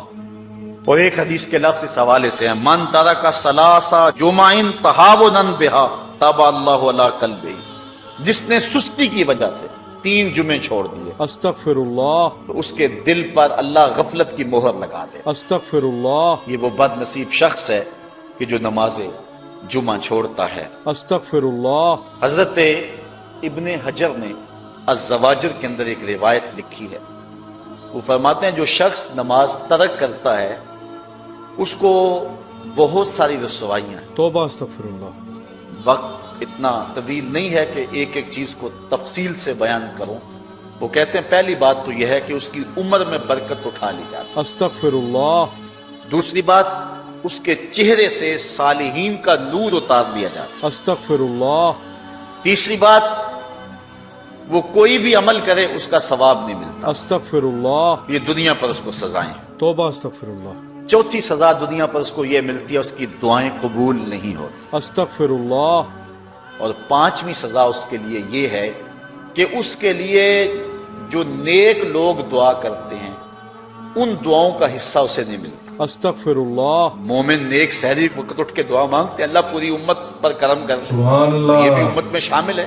اور ایک حدیث کے لفظ اس حوالے سے ہیں من ترک ثلاث جمع تہاونا بہا طبع اللہ علی قلبہ، جس نے سستی کی وجہ سے 3 جمعے چھوڑ دیے استغفر اللہ۔ تو اس کے دل پر اللہ غفلت کی مہر لگا دے۔ استغفر اللہ۔ یہ وہ بد نصیب شخص ہے کہ جو نماز جمعہ چھوڑتا ہے۔ استغفر اللہ۔ حضرت ابن حجر نے الزواجر کے اندر ایک روایت لکھی ہے، وہ فرماتے ہیں جو شخص نماز ترک کرتا ہے اس کو بہت ساری رسوائیاں ہیں۔ توبہ استغفر اللہ۔ وقت اتنا طویل نہیں ہے کہ ایک ایک چیز کو تفصیل سے بیان کروں، وہ کہتے ہیں پہلی بات تو یہ ہے کہ اس کی عمر میں برکت اٹھا لی جاتی، استغفر اللہ، دوسری بات اس کے چہرے سے صالحین کا نور اتار لیا جاتا، استغفر اللہ، تیسری بات وہ کوئی بھی عمل کرے اس کا ثواب نہیں ملتا، استغفر اللہ، یہ دنیا پر اس کو سزائیں، توبہ استغفر اللہ، چوتھی سزا دنیا پر اس کو یہ ملتی ہے اس کی دعائیں قبول نہیں ہوتی، استغفر اللہ، اور پانچویں سزا اس کے لیے یہ ہے کہ اس کے لیے جو نیک لوگ دعا کرتے ہیں ان دعاؤں کا حصہ اسے نہیں ملتا۔ استغفر اللہ، مومن نیک سحری وقت اٹھ کے دعا مانگتے ہیں اللہ پوری امت پر کرم کر، سبحان اللہ، یہ بھی امت میں شامل ہے،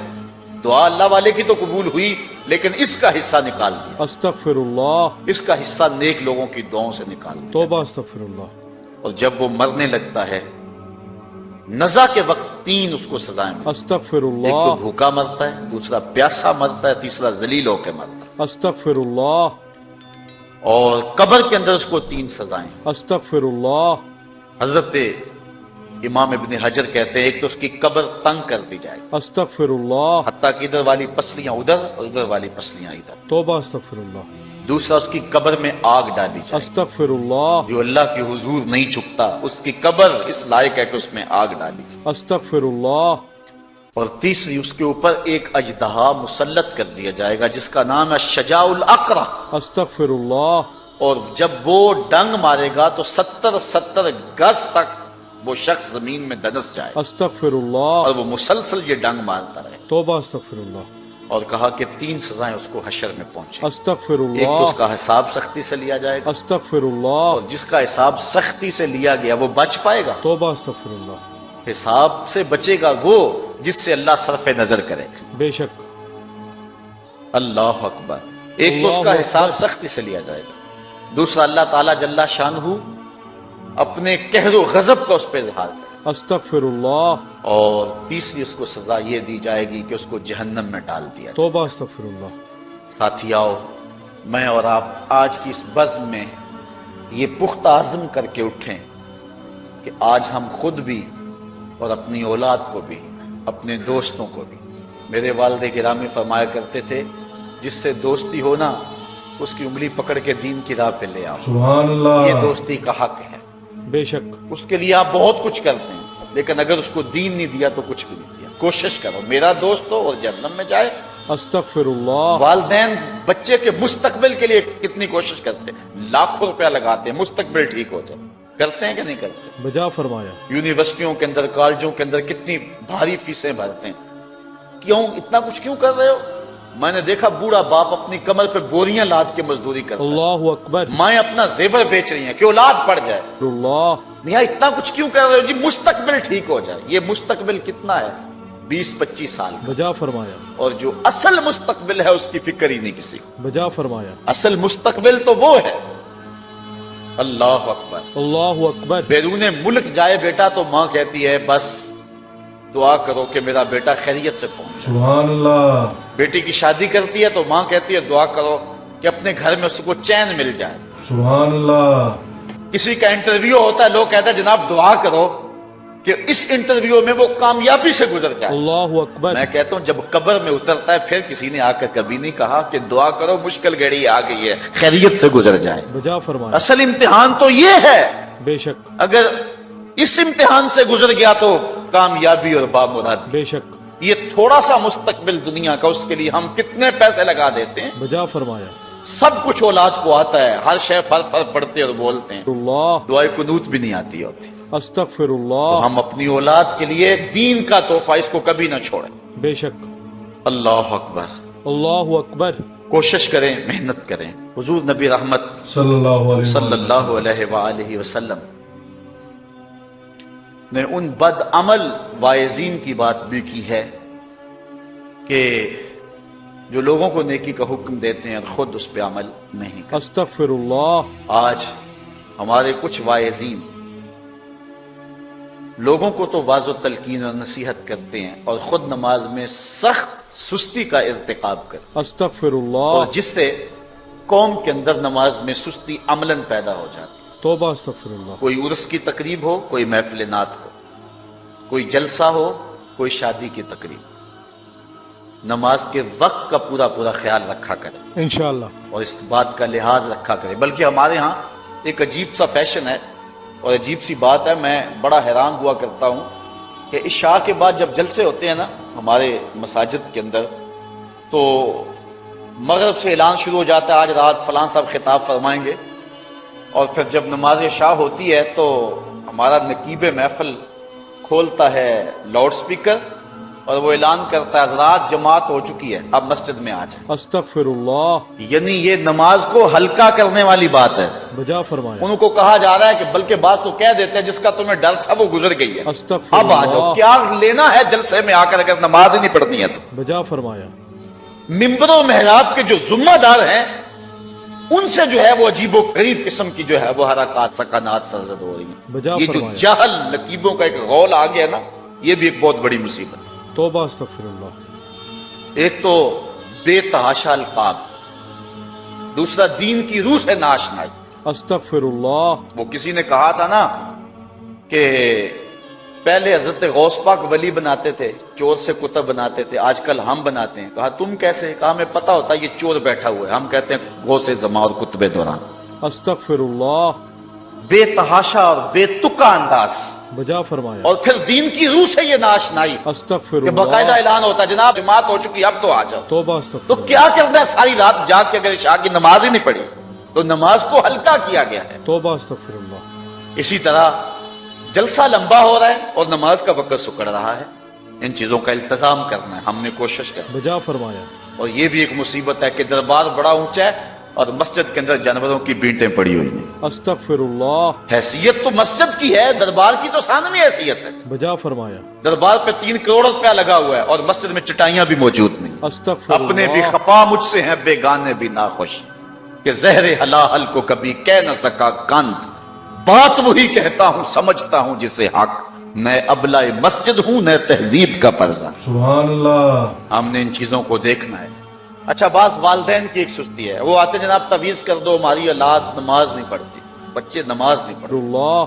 دعا اللہ والے کی تو قبول ہوئی لیکن اس کا حصہ نکال دیا، استغفر اللہ، اس کا حصہ نیک لوگوں کی دعاؤں سے نکال دیا، توبہ استغفر اللہ، اور جب وہ مرنے لگتا ہے نزا کے وقت تین اس کو سزائیں ملتی ہیں، استغفر ایک تو اللہ، بھوکا مرتا ہے، دوسرا پیاسا مرتا ہے، تیسرا ذلیل ہو کے مرتا ہے، استغفر اللہ، اور قبر کے اندر اس کو تین سزائیں۔ استغفر اللہ، حضرت امام ابن حجر کہتے ہیں ایک تو اس کی قبر تنگ کر دی جائے استغفر اللہ، حتیٰ کہ ادھر والی پسلیاں ادھر اور ادھر والی پسلیاں ادھر، توبہ استغفر اللہ، دوسرا اس کی قبر میں آگ ڈالی جائے، استغفر اللہ، جو اللہ کے حضور نہیں جھکتا اس کی قبر اس لائق ہے کہ اس میں آگ ڈالی جائے، استغفر اللہ، اور تیسری اس کے اوپر ایک اژدہا مسلط کر دیا جائے گا جس کا نام ہے شجاع الاقرع، استغفر اللہ، اور جب وہ ڈنگ مارے گا تو 70 گز تک وہ شخص زمین میں دنس جائے استغفر اللہ، اور وہ مسلسل یہ ڈنگ مارتا رہے، توبہ استغفر اللہ، اور کہا کہ تین سزائیں اس کو حشر میں پہنچے، استغفر ایک تو اس اللہ، کا حساب سختی سے لیا جائے گا، استغفر اللہ، اور جس کا حساب سختی سے لیا گیا وہ بچ پائے گا، توبہ استغفر اللہ، حساب سے بچے گا وہ جس سے اللہ صرف نظر کرے گا، بے شک، اللہ اکبر، ایک تو اس کا اللہ حساب اکبر، سختی سے لیا جائے گا، دوسرا اللہ تعالیٰ جل شانہ اپنے قہر و غضب کا اس پہ اظہار کرے، استغفر اللہ، اور تیسری اس کو سزا یہ دی جائے گی کہ اس کو جہنم میں ڈال دیا جائے۔ توبہ استغفر اللہ، ساتھی آؤ میں اور آپ آج کی اس بزم میں یہ پختہ عزم کر کے اٹھیں کہ آج ہم خود بھی اور اپنی اولاد کو بھی اپنے دوستوں کو بھی، میرے والد گرامی فرمایا کرتے تھے جس سے دوستی ہونا اس کی انگلی پکڑ کے دین کی راہ پہ لے آؤ، سبحان اللہ، یہ دوستی کا حق ہے، بے شک، اس کے لیے آپ بہت کچھ کرتے ہیں لیکن اگر اس کو دین نہیں دیا تو کچھ بھی نہیں دیا، کوشش کرو میرا دوست ہو اور جہنم میں جائے۔ استغفر اللہ، والدین بچے کے مستقبل کے لیے کتنی کوشش کرتے ہیں، لاکھوں روپیہ لگاتے ہیں مستقبل ٹھیک ہو جائے، کرتے ہیں کہ نہیں کرتے؟ بجا فرمایا، یونیورسٹیوں کے اندر کالجوں کے اندر کتنی بھاری فیسیں بھرتے ہیں، کیوں اتنا کچھ کیوں کر رہے ہو؟ میں نے دیکھا بوڑھا باپ اپنی کمر پہ بوریاں لاد کے مزدوری کرتا ہے، اللہ اکبر، مائیں اپنا زیور بیچ رہی ہیں کہ اولاد پڑ جائے، اللہ، میاں اتنا کچھ کیوں کر رہے ہو؟ جی مستقبل ٹھیک ہو جائے، یہ مستقبل کتنا ہے؟ 20-25 سال کا، بجا فرمایا، اور جو اصل مستقبل ہے اس کی فکر ہی نہیں کسی کو، بجا فرمایا، اصل مستقبل تو وہ ہے، اللہ اکبر، اللہ اکبر، بیرون ملک جائے بیٹا تو ماں کہتی ہے بس دعا کرو کہ میرا بیٹا خیریت سے پہنچ جائے، سبحان اللہ، بیٹی کی شادی کرتی ہے تو ماں کہتی ہے دعا کرو کہ اپنے گھر میں اس کو چین مل جائے، سبحان اللہ، کسی کا انٹرویو ہوتا ہے لوگ کہتے ہیں جناب دعا کرو کہ اس انٹرویو میں وہ کامیابی سے گزر جائے، اللہ اکبر، میں کہتا ہوں جب قبر میں اترتا ہے پھر کسی نے آ کر کبھی نہیں کہا کہ دعا کرو مشکل گھڑی آ گئی ہے خیریت سے گزر جائے، بجا فرمایا، اصل امتحان تو یہ ہے، بے شک، اگر اس امتحان سے گزر گیا تو کامیابی اور بامراد، بے شک، یہ تھوڑا سا مستقبل دنیا کا اس کے لیے ہم کتنے پیسے لگا دیتے ہیں، بجا فرمایا، سب کچھ اولاد کو آتا ہے، ہر شے فر فر پڑھتے اور بولتے ہیں، اللہ، دعائے قنوت بھی نہیں آتی ہوتی، استغفر تو اللہ، ہم اپنی اولاد کے لیے دین کا تحفہ اس کو کبھی نہ چھوڑیں، بے شک، اللہ اکبر، اللہ اکبر، کوشش کریں محنت کریں، حضور نبی رحمت صلی اللہ علیہ صلی وسلم، اللہ علیہ وآلہ وسلم نے ان بد عمل وائزین کی بات بھی کی ہے کہ جو لوگوں کو نیکی کا حکم دیتے ہیں اور خود اس پہ عمل نہیں کرتے۔ استغفر اللہ، آج ہمارے کچھ وائزین لوگوں کو تو واضح و تلقین اور نصیحت کرتے ہیں اور خود نماز میں سخت سستی کا ارتکاب کرتے ہیں، استغفر اور اللہ، جس سے قوم کے اندر نماز میں سستی عملاً پیدا ہو جاتی ہے۔ توبہ استغفر اللہ، کوئی عرس کی تقریب ہو، کوئی محفل نعت ہو، کوئی جلسہ ہو، کوئی شادی کی تقریب، نماز کے وقت کا پورا پورا خیال رکھا کرے انشاءاللہ. اور اس بات کا لحاظ رکھا کرے. بلکہ ہمارے ہاں ایک عجیب سا فیشن ہے اور عجیب سی بات ہے. میں بڑا حیران ہوا کرتا ہوں کہ عشاء کے بعد جب جلسے ہوتے ہیں نا ہمارے مساجد کے اندر، تو مغرب سے اعلان شروع ہو جاتا ہے آج رات فلاں صاحب خطاب فرمائیں گے، اور پھر جب نماز عشاء ہوتی ہے تو ہمارا نقیب محفل کھولتا ہے لاؤڈ سپیکر اور وہ اعلان کرتا ہے حضرات جماعت ہو چکی ہے، اب مسجد میں آ جائیں. استغفر اللہ. یعنی یہ نماز کو ہلکا کرنے والی بات ہے. بجا فرمایا. ان کو کہا جا رہا ہے کہ بلکہ بات تو کہہ دیتے ہیں جس کا تمہیں ڈر تھا وہ گزر گئی ہے، استغفر اب آ جاؤ. اللہ. کیا لینا ہے جلسے میں آ کر اگر نماز ہی نہیں پڑھنی ہے تو؟ بجا فرمایا. ممبر و محراب کے جو ذمہ دار ہیں ان سے جو ہے وہ عجیب و غریب قسم کی جو ہے وہ حرکات سکنات سرزد ہو رہی ہیں. بجا یہ جو فرمایا. جہل نقیبوں کا ایک غول آ گیا نا، یہ بھی ایک بہت بڑی مصیبت ہے. توبہ استغفر اللہ. ایک تو بے تحاشا القاب، دوسرا دین کی روح سے ناشنائی. استغفر اللہ. وہ کسی نے کہا تھا نا کہ پہلے حضرت غوث پاک ولی بناتے تھے، چور سے کتب بناتے تھے، آج کل ہم بناتے ہیں. کہا تم کیسے؟ کہا ہمیں پتا ہوتا ہے یہ چور بیٹھا ہوا ہے، ہم کہتے ہیں غوث زمان اور کتب دوران. استغفر اللہ. بے تحاشا اور بے تکا انداز، بجا فرمایا. اور پھر دین کی روح سے یہ ناشنائی استغفر کہ باقاعدہ اللہ. اعلان ہوتا ہے جناب جماعت ہو چکی اب تو آ جاؤ. توبہ استغفر تو اللہ. کیا کرنا ہے ساری رات جاگ کے اگر عشاء کی نماز ہی نہیں پڑھی تو نماز کو ہلکا کیا گیا ہے. توبہ استغفر اللہ. اسی طرح جلسہ لمبا ہو رہا ہے اور نماز کا وقت سکڑ رہا ہے. ان چیزوں کا التزام کرنا ہے، ہم نے کوشش کرنا. بجا فرمایا. اور یہ بھی ایک مصیبت ہے کہ دربار بڑا اونچا ہے اور مسجد کے اندر جانوروں کی بینٹیں پڑی ہوئی ہیں. استغفر اللہ. حیثیت تو مسجد کی ہے، دربار کی تو ثانوی حیثیت ہے. بجا فرمایا. دربار پہ 3 کروڑ روپیہ لگا ہوا ہے اور مسجد میں چٹائیاں بھی موجود نہیں. استغفر اپنے بھی اللہ. خفا مجھ سے ہیں بیگانے بھی ناخوش، کہ زہر حلاحل کو کبھی کہہ نہ سکا کند، بات وہی کہتا ہوں سمجھتا ہوں جسے حق، میں ابلہ مسجد ہوں نہ تہذیب کا پرزہ. سبحان اللہ. ہم نے ان چیزوں کو دیکھنا ہے. اچھا بعض والدین کی ایک سستی ہے، وہ آتے جناب تعویذ کر دو ہماری اولاد نماز نہیں پڑھتی، بچے نماز نہیں پڑھتے. اللہ.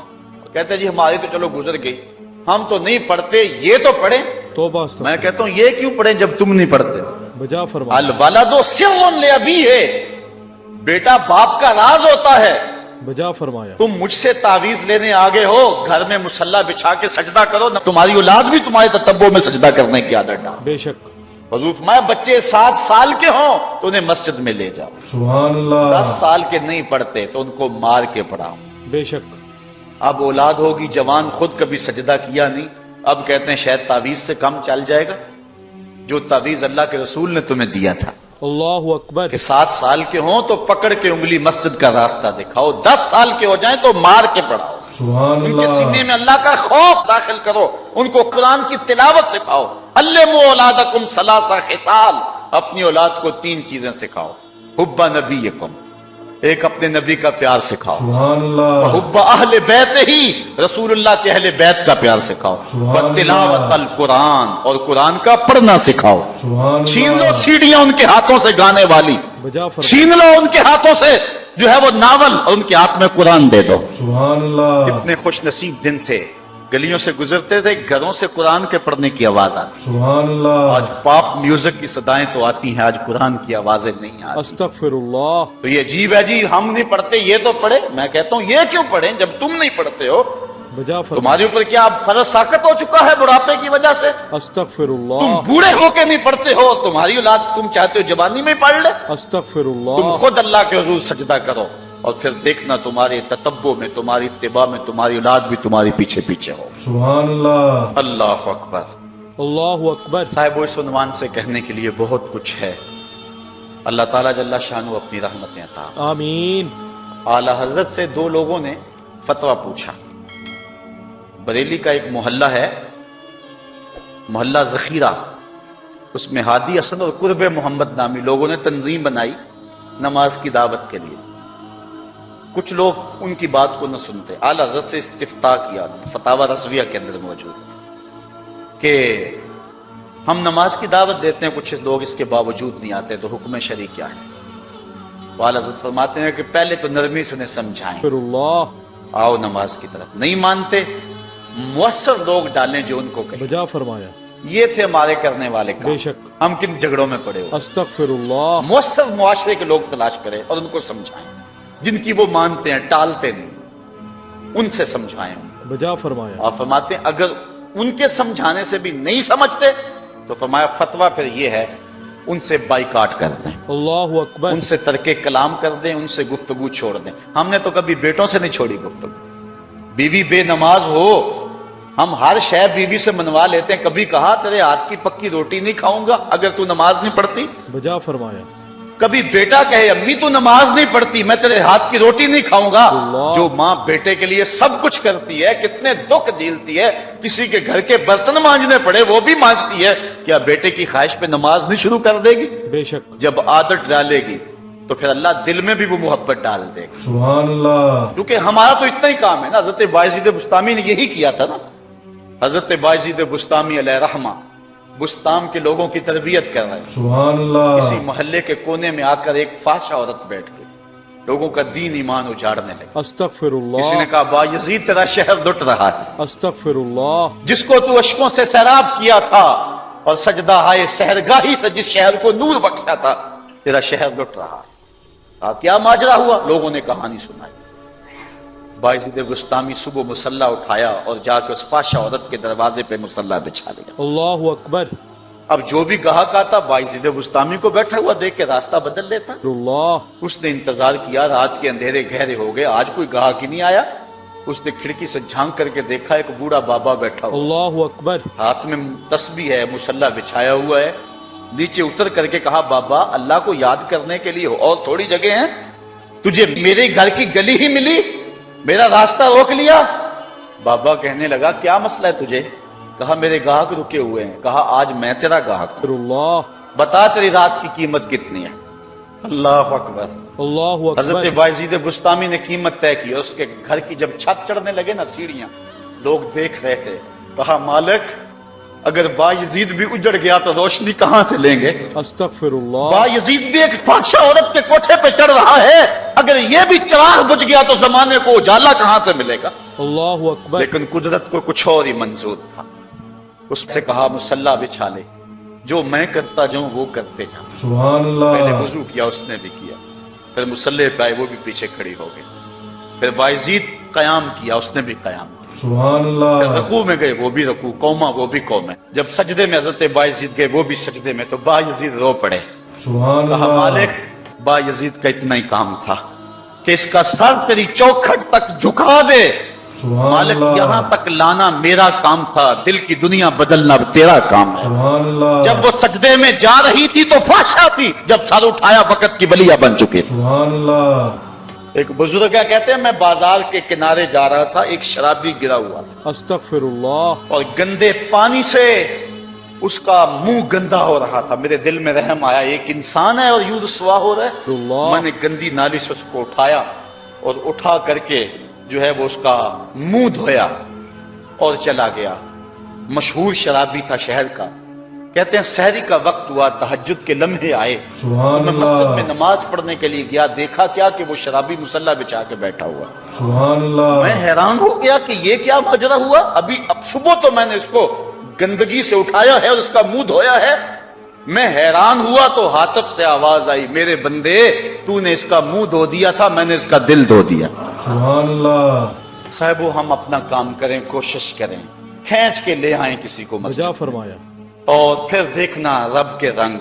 کہتے ہیں جی ہماری تو چلو گزر گئی، ہم تو نہیں پڑھتے، یہ تو پڑھیں. توبہ استغفر. میں کہتا ہوں یہ کیوں پڑھیں جب تم نہیں پڑھتے؟ بجا فرمایا. الولد سر لابیہ، بیٹا باپ کا راز ہوتا ہے. بجا فرمایا. تم مجھ سے تعویذ لینے آگے ہو، گھر میں مصلی بچھا کے سجدہ کرو، نہ تمہاری اولاد بھی تمہارے تتبع میں سجدہ کرنے کی عادت ڈال. بے شک. حضور فرمایا بچے 7 سال کے ہوں تو انہیں مسجد میں لے جاؤ، سبحان 10 اللہ. سال کے نہیں پڑھتے تو ان کو مار کے پڑھاؤ. بے شک. اب اولاد ہوگی جوان، خود کبھی سجدہ کیا نہیں، اب کہتے ہیں شاید تعویذ سے کم چل جائے گا. جو تعویذ اللہ کے رسول نے تمہیں دیا تھا اللہ اکبر. کہ 7 سال کے ہوں تو پکڑ کے انگلی مسجد کا راستہ دکھاؤ، 10 سال کے ہو جائیں تو مار کے پڑھاؤ. سبحان ان کے سینے اللہ. میں اللہ کا خوف داخل کرو، ان کو قرآن کی تلاوت سکھاؤ. علموا اولادکم 3 خصال، اپنی اولاد کو 3 چیزیں سکھاؤ. حب نبیکم، ایک اپنے نبی کا پیار سکھاؤ. سبحان اللہ. حب اہل بیت ہی، رسول اللہ کے اہل بیت کا پیار سکھاؤ. سبحان تلاوت اللہ. القرآن، اور قرآن کا پڑھنا سکھاؤ. سبحان چھین لو اللہ. سیڑھیاں ان کے ہاتھوں سے گانے والی، بجا فرمایا. چھین لو ان کے ہاتھوں سے جو ہے وہ ناول، اور ان کے ہاتھ میں قرآن دے دو. سبحان اللہ. اتنے خوش نصیب دن تھے، گلیوں سے گزرتے تھے، گھروں سے قرآن کے پڑھنے کی آواز آتی. سبحان اللہ. آج پاپ میوزک کی صدائیں تو آتی ہیں، آج قرآن کی آوازیں نہیں آتی. استغفر اللہ. تو یہ عجیب ہے جی، ہم نہیں پڑھتے یہ تو پڑھے. میں کہتا ہوں یہ کیوں پڑھیں جب تم نہیں پڑھتے ہو؟ بجا فرمایا. تمہارے اوپر کیا اب فرض ساقط ہو چکا ہے بڑھاپے کی وجہ سے؟ استغفر تم اللہ. بوڑھے ہو کے نہیں پڑھتے ہو، تمہاری اولاد تم چاہتے ہو جوانی میں پڑھ لے. استغفر تم اللہ. خود اللہ کے حضور سجدہ کرو اور پھر دیکھنا تمہارے تتبع میں، تمہاری اتباع میں تمہاری اولاد بھی تمہاری پیچھے پیچھے ہو. سبحان اللہ. اللہ اکبر. اللہ اکبر. صاحب اس عنوان سے کہنے کے لیے بہت کچھ ہے. اللہ تعالیٰ جل شانہ اپنی رحمتیں عطا. آمین. اعلی حضرت سے 2 لوگوں نے فتویٰ پوچھا. بریلی کا ایک محلہ ہے، محلہ ذخیرہ، اس میں ہادی حسن اور قرب محمد نامی لوگوں نے تنظیم بنائی نماز کی دعوت کے لیے. کچھ لوگ ان کی بات کو نہ سنتے. اعلی حضرت سے استفتاء کیا، فتاوی رضویہ کے اندر موجود ہے کہ ہم نماز کی دعوت دیتے ہیں، کچھ لوگ اس کے باوجود نہیں آتے، تو حکم شرعی کیا ہے؟ اعلی حضرت فرماتے ہیں کہ پہلے تو نرمی سے انہیں سمجھائیں، استغفر اللہ. آؤ نماز کی طرف. نہیں مانتے، مؤثر لوگ ڈالیں جو ان کو کہیں. بجا فرمایا. یہ تھے ہمارے کرنے والے کام، بے شک۔ ہم کن جھگڑوں میں پڑے ہو؟ استغفر اللہ۔ مؤثر معاشرے کے لوگ تلاش کریں اور ان کو سمجھائیں، جن کی وہ مانتے ہیں ٹالتے نہیں، ان سے سمجھائیں۔ بجا فرمایا۔ آپ فرماتے ہیں اگر ان کے سمجھانے سے بھی نہیں سمجھتے تو فرمایا فتویٰ پھر یہ ہے ان سے بائیکاٹ کر دیں، اللہ اکبر۔ ان سے ترک کلام کر دیں، ان سے گفتگو چھوڑ دیں۔ ہم نے تو کبھی بیٹوں سے نہیں چھوڑی گفتگو، بیوی بے نماز ہو ہم ہر شے بیوی سے منوا لیتے ہیں، کبھی کہا تیرے ہاتھ کی پکی روٹی نہیں کھاؤں گا اگر تو نماز نہیں پڑھتی؟ بجا فرمایا۔ کبھی بیٹا کہے امی تو نماز نہیں پڑھتی میں تیرے ہاتھ کی روٹی نہیں کھاؤں گا؟ اللہ۔ جو ماں بیٹے کے لیے سب کچھ کرتی ہے، کتنے دکھ جھیلتی ہے، کسی کے گھر کے برتن مانجنے پڑے وہ بھی مانجتی ہے، کیا بیٹے کی خواہش پہ نماز نہیں شروع کر دے گی؟ بے شک۔ جب عادت ڈالے گی تو پھر اللہ دل میں بھی وہ محبت ڈال دے گا، سبحان اللہ، کیونکہ ہمارا تو اتنا ہی کام ہے نا۔ حضرت بایزید بستامی نے یہی کیا تھا نا، حضرت بایزید بستامی علیہ رحمہ بستام کے لوگوں کی تربیت کر رہے ہیں۔ سبحان اللہ، کسی محلے کے کونے میں آ کر ایک فحش عورت بیٹھ گئی، لوگوں کا دین ایمان اجاڑنے لگا۔ استغفر کسی نے اللہ۔ کہا با یزید تیرا شہر لٹ رہا ہے، استغفر اللہ۔ جس کو تو اشکوں سے سیراب کیا تھا اور سجدہ ہائے سحرگاہی سے جس شہر کو نور بخشا تھا، تیرا شہر لٹ رہا ہے۔ کہا کیا ماجرا ہوا؟ لوگوں نے کہانی سنائی۔ بایزید بستامی صبح مصلی اٹھایا اور جا کے اس فحش عورت کے دروازے پہ مصلی بچھا دیا۔ اللہ اکبر۔ اب جو بھی گاہک آتا بایزید بستامی کو بیٹھا ہوا دیکھ کے راستہ بدل لیتا۔ اللہ۔ اس نے انتظار کیا، رات کے اندھیرے گہرے ہو گئے، آج کوئی گاہک ہی نہیں آیا۔ اس نے کھڑکی سے جھانک کر کے دیکھا ایک بوڑھا بابا بیٹھا ہوا، اللہ اکبر۔ ہاتھ میں تسبیح ہے، مصلی بچھایا ہوا ہے۔ نیچے اتر کر کے کہا بابا اللہ کو یاد کرنے کے لیے اور تھوڑی جگہ ہیں، تجھے میرے گھر کی گلی ہی ملی، میرا راستہ روک لیا؟ بابا کہنے لگا کیا مسئلہ ہے تجھے؟ کہا میرے گاہک رکے ہوئے ہیں۔ کہا آج میں تیرا گاہک ہوں، اللہ۔ بتا تیری رات کی قیمت کتنی ہے؟ اللہ اکبر۔ اللہ حضرت اکبر۔ بایزید بستامی نے قیمت طے کی، اس کے گھر کی جب چھت چڑھنے لگے نا سیڑھیاں، لوگ دیکھ رہے تھے۔ کہا مالک اگر بایزید بھی اجڑ گیا تو روشنی کہاں سے لیں گے؟ استغفر اللہ۔ بایزید بھی ایک فحشہ عورت کے کوٹھے پہ چڑھ رہا ہے، اگر یہ بھی چراغ بجھ گیا تو زمانے کو اجالا کہاں سے ملے گا؟ اللہ اکبر۔ لیکن قدرت کو کچھ اور ہی منظور تھا۔ اس سے کہا مصلی بچھا لے، جو میں کرتا جاؤں وہ کرتے جاؤں۔ سبحان پہلے اللہ، وضو کیا اس نے بھی کیا، پھر مصلی پہ آئے وہ بھی پیچھے کھڑی ہو گئی، پھر بایزید قیام کیا اس نے بھی قیام کیا، سبحان پھر اللہ، رکوع میں گئے وہ بھی رکوع، قوما وہ بھی قوم ہے۔ جب سجدے میں حضرت بایزید گئے وہ بھی سجدے میں، تو بایزید رو پڑے۔ سبحان کہا اللہ، مالک بایزید کا اتنا ہی کام تھا کہ اس کا سر تیری چوکھٹ تک جھکا دے۔ سبحان مالک اللہ، یہاں تک لانا میرا کام تھا، دل کی دنیا بدلنا تیرا کام ہے۔ سبحان اللہ، جب وہ سجدے میں جا رہی تھی تو فحشہ تھی، جب سر اٹھایا وقت کی بلیا بن چکی تھی۔ سبحان اللہ، ایک بزرگ کہتے ہیں میں بازار کے کنارے جا رہا تھا، ایک شرابی گرا ہوا تھا استغفر اللہ۔ اور گندے پانی سے اس کا منہ گندا ہو رہا تھا۔ میرے دل میں رحم آیا، ایک انسان ہے اور یوں رسوا ہو رہا ہے۔ اللہ۔ میں نے گندی نالی سے اس کو اٹھایا اور اٹھا کر کے جو ہے وہ اس کا منہ دھویا اور چلا گیا۔ مشہور شرابی تھا شہر کا۔ کہتے ہیں سحری کا وقت ہوا، تہجد کے لمحے آئے، سبحان میں مسجد میں اللہ، نماز پڑھنے کے لیے گیا، دیکھا کیا کہ وہ شرابی مصلی بچھا کے بیٹھا ہوا۔ سبحان میں اللہ، حیران ہو گیا کہ یہ کیا ماجرا ہوا، اب صبح تو میں نے اس کو گندگی سے اٹھایا ہے اور اس کا منہ دھویا ہے۔ میں حیران ہوا تو حاطب سے آواز آئی میرے بندے تو نے اس کا منہ دھو دیا تھا، میں نے اس کا دل دھو دیا۔ سبحان اللہ، صاحبو ہم اپنا کام کریں، کوشش کریں، کھینچ کے لے آئیں کسی کو بجا مسجد، فرمایا۔ اور پھر دیکھنا رب کے رنگ،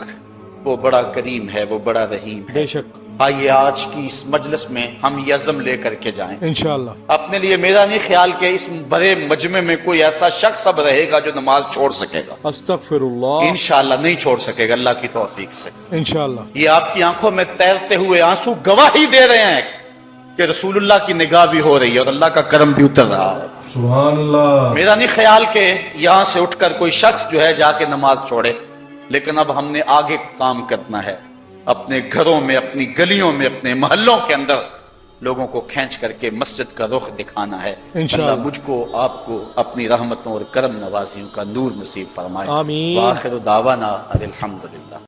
وہ بڑا کریم ہے، وہ بڑا رحیم ہے۔ بے شک۔ آئیے آج کی اس مجلس میں ہم یہ عزم لے کر کے جائیں۔ انشاءاللہ۔ اپنے لیے میرا نہیں خیال کہ اس بڑے مجمع میں کوئی ایسا شخص اب رہے گا جو نماز چھوڑ سکے گا، استغفر اللہ۔ انشاءاللہ نہیں چھوڑ سکے گا اللہ کی توفیق سے۔ انشاءاللہ۔ یہ آپ کی آنکھوں میں تیرتے ہوئے آنسو گواہی دے رہے ہیں کہ رسول اللہ کی نگاہ بھی ہو رہی ہے اور اللہ کا کرم بھی اتر رہا ہے۔ سبحان اللہ، میرا نہیں خیال کہ یہاں سے اٹھ کر کوئی شخص جو ہے جا کے نماز چھوڑے، لیکن اب ہم نے آگے کام کرنا ہے، اپنے گھروں میں، اپنی گلیوں میں، اپنے محلوں کے اندر لوگوں کو کھینچ کر کے مسجد کا رخ دکھانا ہے۔ انشاءاللہ۔ اللہ مجھ کو آپ کو اپنی رحمتوں اور کرم نوازیوں کا نور نصیب فرمائے۔ آمین۔ وآخر دعوانا ان الحمدللہ۔